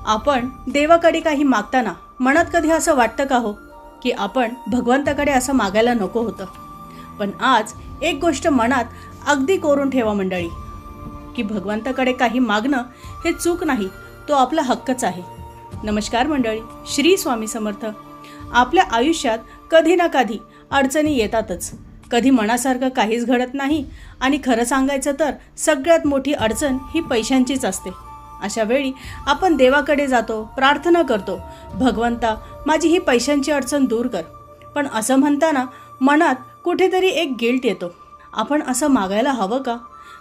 आपण देवाकडे काही मागताना मनात कधी असं वाटतं का हो की आपण भगवंताकडे असं मागायला नको होतं. पण आज एक गोष्ट मनात अगदी कोरून ठेवा मंडळी, की भगवंताकडे काही मागणं हे चूक नाही, तो आपला हक्कच आहे. नमस्कार मंडळी, श्री स्वामी समर्थ. आपल्या आयुष्यात कधी ना कधी अडचणी येतातच. कधी मनासारखं काहीच घडत नाही आणि खरं सांगायचं तर सगळ्यात मोठी अडचण ही पैशांचीच असते. अशा वेळी आपण देवाकडे जातो, प्रार्थना करतो, भगवंता माझी ही पैशांची अडचण दूर कर. पण असं म्हणताना मनात कुठेतरी एक गिल्ट येतो. आपण असं मागायला हवं का?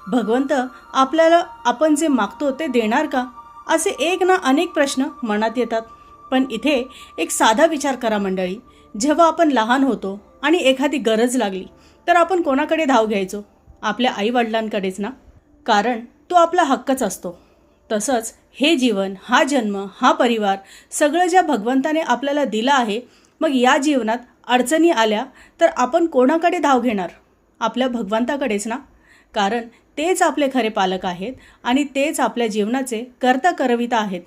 भगवंत आपल्याला आपण जे मागतो ते देणार का? असे एक ना अनेक प्रश्न मनात येतात. पण इथे एक साधा विचार करा मंडळी. जेव्हा आपण लहान होतो आणि एखादी गरज लागली तर आपण कोणाकडे धाव घ्यायचो? आपल्या आईवडिलांकडेच ना, कारण तो आपला हक्कच असतो. तसंच हे जीवन, हा जन्म, हा परिवार सगळं ज्या भगवंताने आपल्याला दिलं आहे, मग या जीवनात अडचणी आल्या तर आपण कोणाकडे धाव घेणार? आपल्या भगवंताकडेच ना, कारण तेच आपले खरे पालक आहेत आणि तेच आपल्या जीवनाचे कर्ता करविता आहेत.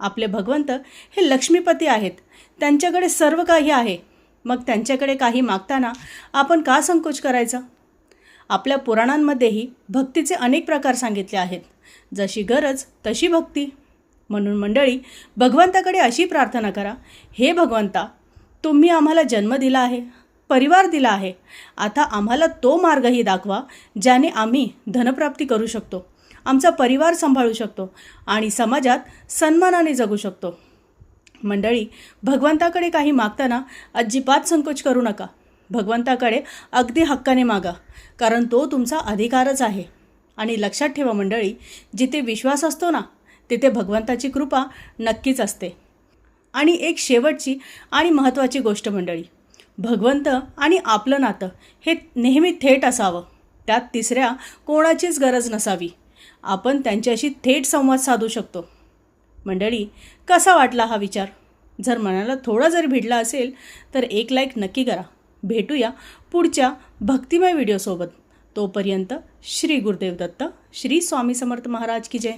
आपले भगवंत हे लक्ष्मीपती आहेत, त्यांच्याकडे सर्व काही आहे. मग त्यांच्याकडे काही मागताना आपण का संकोच करायचा? आपल्या पुराणांमध्येही भक्तीचे अनेक प्रकार सांगितले आहेत. जशी गरज तशी भक्ती. म्हणून मंडळी, भगवंताकडे अशी प्रार्थना करा, हे भगवंता, तुम्ही आम्हाला जन्म दिला आहे, परिवार दिला आहे, आता आम्हाला तो मार्गही दाखवा ज्याने आम्ही धनप्राप्ती करू शकतो, आमचा परिवार सांभाळू शकतो आणि समाजात सन्मानाने जगू शकतो. मंडळी, भगवंताकडे काही मागताना अजिबात संकोच करू नका. भगवंताकडे अगदी हक्काने मागा, कारण तो तुमचा अधिकारच आहे. आणि लक्षात ठेवा मंडळी, जिथे विश्वास असतो ना, तिथे भगवंताची कृपा नक्कीच असते. आणि एक शेवटची आणि महत्त्वाची गोष्ट मंडळी, भगवंत आणि आपलं नातं हे नेहमी थेट असावं. त्यात तिसऱ्या कोणाचीच गरज नसावी. आपण त्यांच्याशी थेट संवाद साधू शकतो. मंडळी, कसा वाटला हा विचार? जर मनाला थोडा जर भिडला असेल तर एक लाईक नक्की करा. भेटूया पुढच्या भक्तिमय व्हिडिओसोबत. तोपर्यंत श्री गुरुदेव दत्त, श्री स्वामी समर्थ महाराज की जय.